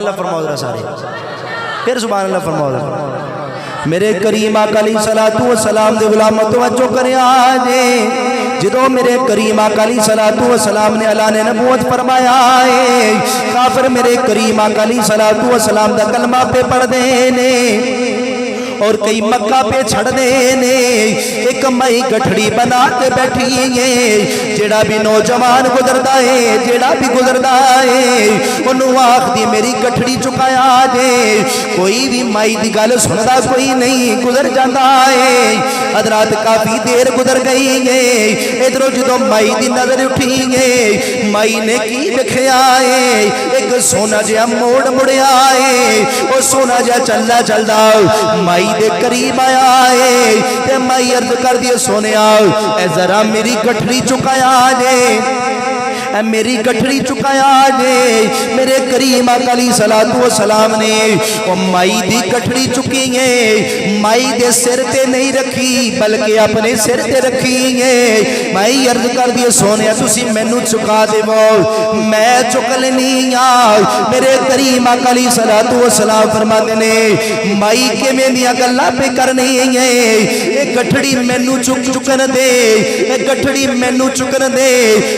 اللہ فرماؤ ذرا سارے پھر سبحان اللہ فرماؤ۔ میرے کریم آقا علیہ الصلوۃ والسلام دے غلام توجہ کرے آجے جدو میرے کریم آقا علیہ الصلوۃ والسلام نے اعلان نبوت فرمایا ہے کافر میرے کریم آقا علیہ الصلوۃ والسلام دا کلمہ پہ پڑھ دینے اور کئی مکہ پہ چھڑ دینے ایک مئی گٹھڑی بنا کے بیٹھی ہے جیڑا بھی نوجوان گزردا ہے جیڑا بھی گزردا ہے انہوں آخ دی میری گٹھڑی چکایا جے کوئی بھی مائی دی گل سندا کوئی نہیں گزر جاندہ ہے حضرات کافی دیر گزر گئی ہے ادھر جدو مائی دی نظر اٹھی ہے مائی نے کی لکھیا ہے ایک سونا جہا موڑ مڑیا ہے وہ سونا جہا چلدا چلدا مائی دے قریب آیا ہے تے مائی عرض کر دیے سونے آؤ اے ذرا میری گٹھڑی چکایا جے اے میری گٹھڑی چکایا جے میرے کریم آقا علیہ الصلوۃ والسلام نے وہ مائی دی گٹھڑی چکی ہے مائی دے سر تے نہیں رکھی بلکہ اپنے سر تے رکھی ہے مائی عرض کر دیے سونے تسی مینوں چکا دے وہ میں چک لینی میرے کریم آقا علیہ الصلوۃ والسلام فرماتے نے مائی کے میں دیاں گلاں پہ کرنی ہے اے گٹھڑی مینوں چکن دے اے گٹھڑی مینوں چکن دے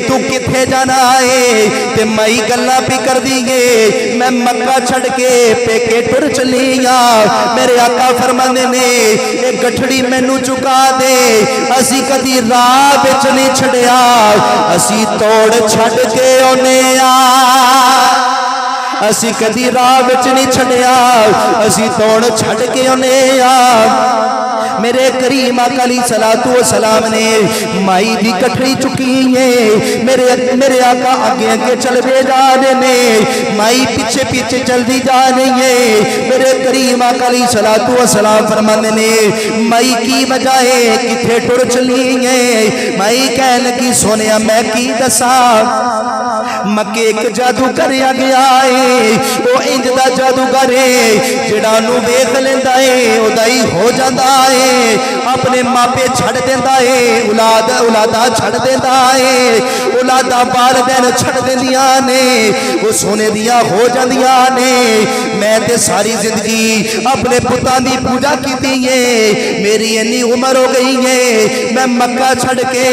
تو کتھے جا آئے تے مائی گلہ پی کر دیئے میں مکہ چھڑ کے پیکے ٹر چلیا میرے آقا فرمانے نے ایک گٹھڑی میں نو چکا دے اسی کدی راہ بچ نہیں چھڑیا اسی توڑ چھڑ کے انہیں اسی کدی راہ بچ نہیں چھڑیا اسی توڑ چھڑ کے انہیں میرے کریم آقا علیہ الصلوۃ والسلام نے مائی دی گٹھڑی چکی ہے میرے آقا آگے آگے چل دے جا رہے نے مائی پیچھے پیچھے چل دی جا رہی ہے میرے کریم آقا علیہ الصلوۃ والسلام فرمانے نے مائی کی وجہ ہے کتھے ٹر چلی ہے مائی کہنے لگی سونیا میں کی دسا مکے ایک جادوگر آ گیا ہے وہ انج دا جادوگر ہے جڑا نو ویکھ لیندا ہے اودا ہی ہو جاندا ہے اپنے ماپے چھڑ دیندا ہے اولادا چھڑ دیندا ہے اولادا والدین چھڑ دیندیاں نے وہ سونے دیاں ہو جاندیاں نے میں تے ساری زندگی اپنے پتاں دی پوجا کیتی ہے میری اتنی عمر ہو گئی ہے میں مکہ چھڑ کے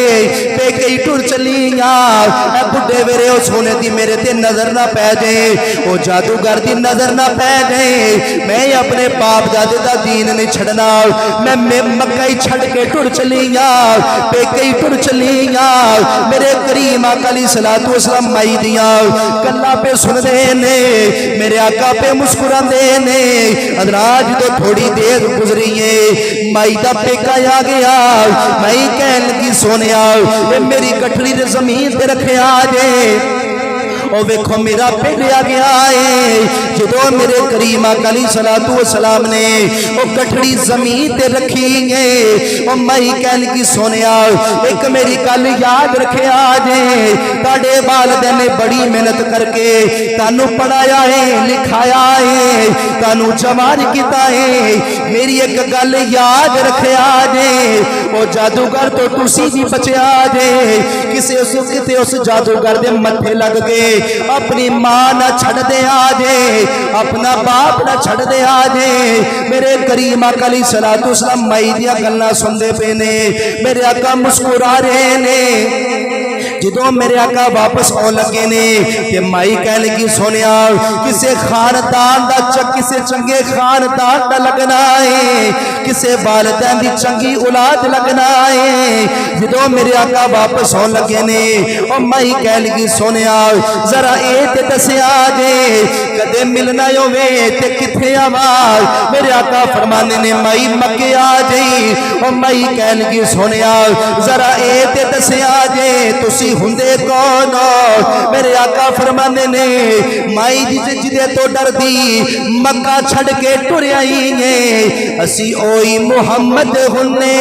پیکے ٹر چلی اے بڈھے ویرے او سونے دی میرے تے نظر نہ پے جائے او جادوگر دی نظر نہ پے جائے میں اپنے باپ دادے دا دین نہیں چھڑنا میں مکہ ہی چھڑ کے ٹر چلی پیکے ہی ٹر چلی میرے کریم آقا علیہ الصلوۃ والسلام مائی دیاں گلاں پہ سن دے نے میرے آقا پہ مسکران دے نے حضرات جو تھوڑی دیر گزری ہے مائی دا پیکا آ گیا مائی کہن لگی سونیا اے میری گٹھڑی دے زمین تے رکھے آجے او ویکھو میرا پیٹ آ گیا ہے جدو میرے کریم آقا علیہ الصلوۃ والسلام نے او گٹھڑی زمین تے رکھی ہے او مائی کہن کی سونیا ایک میری گل یاد رکھے آجے تاڑے والدین نے بڑی محنت کر کے تانوں پڑھایا ہے لکھایا ہے تانوں جوان کیتا ہے میری ایک گل یاد رکھے آجے او جادوگر تو تسی بھی بچے آجے کسے اس جادوگر دے متھے لگ گئے اپنی ماں نہ چھڑ دے آجے اپنا باپ نہ چھڑ دے آجے میرے کریم آقا علیہ الصلوۃ والسلام مائی دیا گلاں سن دے پے نے میرے آقا مسکرا رہے نے جدو میرے آقا واپس آن لگے نے کہ مائی کہنے لگی سونیا کسے خاندان دا کسے چنگے خاندان دا لگنا ہے کسے والدین دی چنگی اولاد لگنا ہے جدو میرے آقا واپس آن لگے نے اور مائی کہنے لگی سونیا ذرا اے تے دسیا جے کدے ملنا ہوے تے کتھے آواز میرے آقا فرمانے نے مائی مکے آ جئی اور مائی کہنے لگی سونیا ذرا اے تے دسیا جے تسی ہندے کون میرے آقا فرمانے نے مائی جدے تو ڈر دی مکہ چھڑ کے ٹر آئی ہیں اسی اوئی محمد ہنے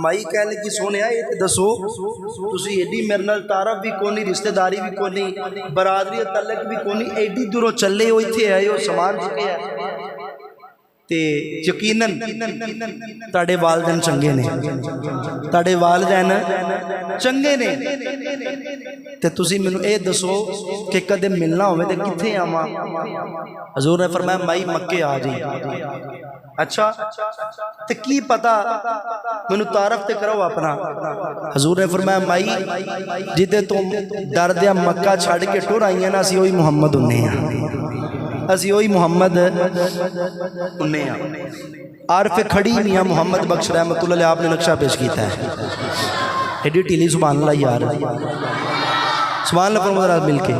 مائی کہنے کی سونے آئے تے دسو تسی ایڈی میرے نال تعارف بھی کونی رشتہ داری بھی کونی برادری تعلق بھی کونی ایڈی دوروں چلے ہو ایتھے آئے ہو سامان چکے تے یقیناً تاڑے والدین چنگے نے، تاڑے والدین چنگے نے، تے تسی میں اے دسو کہ کدے ملنا ہوئے تے کتھے آما؟ حضور نے فرمایا مائی مکے آ جائی۔ اچھا تے کی پتا میں تعارف تے کرو اپنا؟ حضور نے فرمایا مائی جدے تم ڈر دیا مکہ چھڑ کے ٹور آئی ہیں نا، اسی ہوئی محمد انہیں ہیں، اسی ہوئی محمد انہیں ہیں۔ عارف کھڑی میاں محمد بخش رحمت اللہ علیہ آپ نے نقشہ پیش کیتا ہے، ایڈی ٹیلی سبحان اللہ یار، سبحان اللہ پر مدرات مل کے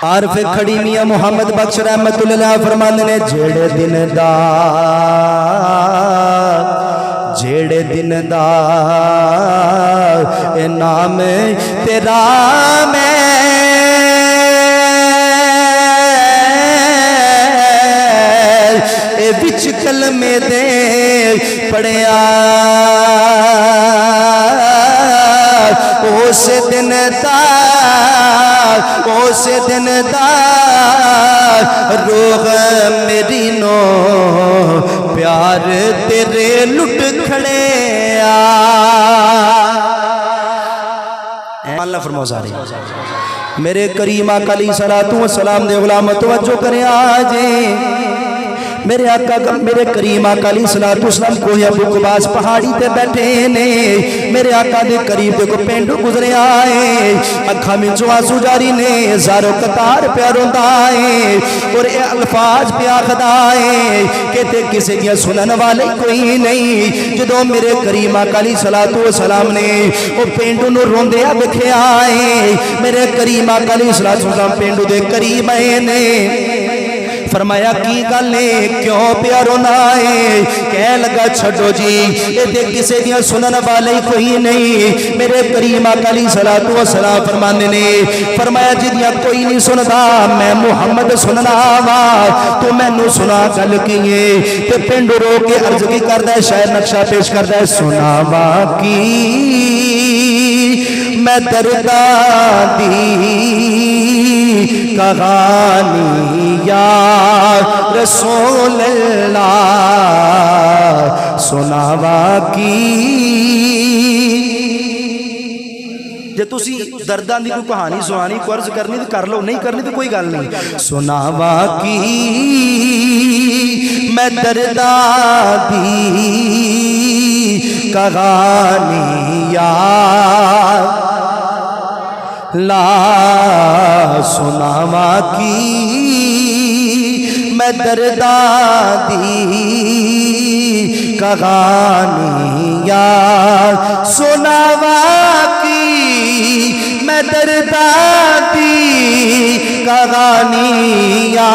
عارف کھڑی میاں محمد بخش رحمت اللہ علیہ فرمانے نے جیڑے دن دا اے نام تیرا میں اے بچ کلمے دے پڑھیا اس دن دا روح میری نو پیار تیرے لٹ کھڑے اللہ فرماؤ سارے میرے کریم آقا علیہ الصلوۃ والسلام دے غلام توجہ کریں آجیں میرے آقا میرے کریم آقا علیہ الصلوۃ والسلام کوئی ابو قباس پہاڑی تے بیٹھے نے، میرے آقا دے قریب دے کو پینڈو گزرے آئے، اکھا میں جو آنسو جاری نے، زارو قطار پیاروں دائے اور اے الفاظ پیا خدائے کہتے کسی دیا سنن والے کوئی نہیں۔ جدو میرے کریم آقا علیہ الصلوۃ والسلام نے وہ پینڈو نو روندے بکھے آئے، میرے کریم آقا علیہ الصلوۃ والسلام پینڈو دے قریب آئے نے، فرمایا کی گلے کیوں پیارو نائے؟ کہہ لگا چھڑو جی یہ دے کسے دیا سنن والے کوئی نہیں۔ میرے کریم آقا علیہ الصلوۃ والسلام فرمانے نے فرمایا جی دیا کوئی نہیں سندا میں محمد سننا وا تو میں نو سنا گل کیے تے پنڈو رو کے عرض کی کردہ ہے شاید نقشہ پیش کردہ ہے سنا وا کی میں درداں دی کہانی یا رسول اللہ سناوا کی۔ جے تسی درداں دی کوئی کہانی سنانی کو عرض کرنی تو کر لو، نہیں کرنی تو کوئی گل نہیں۔ سناوا کی میں درداں دی کہانی یا لا سناوا کی میں درداں دی کہانی یا سناوا کی میں درداں دی کہانی یا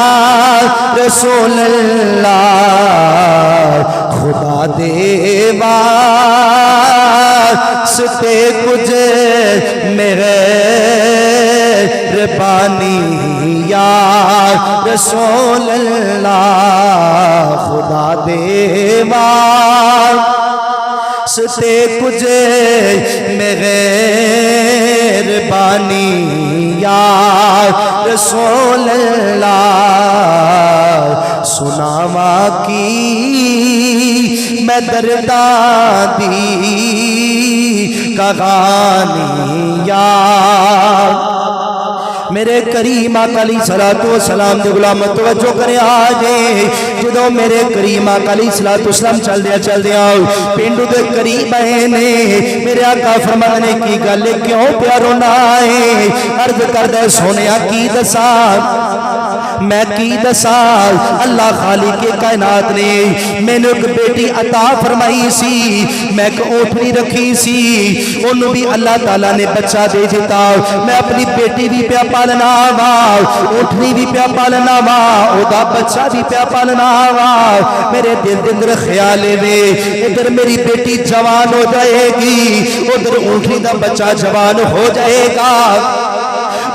رسول اللہ خدا دے واسطے کچھ میرے ربانی یا رسول اللہ خدا دے واسطے کچھ میرے ربانی یا رسول اللہ سناوا کی میں درداں دی کہانی یا میرے کریم آقا علیہ الصلوۃ والسلام دے غلام توجہ کرے آجے جدو میرے کریم آقا علیہ الصلوۃ والسلام چل دیا پینڈو دے قریب آئے نے میرے آقا فرمانے کی گل کیوں پیارو نہ آئے عرض کردے سونیا کی دسا میں کی دسا اللہ خالق کائنات نے میں نے ایک بیٹی عطا فرمائی سی میں ایک اونٹنی رکھی سی انہوں بھی اللہ تعالیٰ نے بچہ دے دیتا میں اپنی بیٹی بھی پیا پالنا وا اونٹنی بھی پیا پالنا وا اودا بچہ بھی پیا پالنا وا میرے دل دے اندر خیال ہے ادھر میری بیٹی جوان ہو جائے گی ادھر اونٹنی دا بچہ جوان ہو جائے گا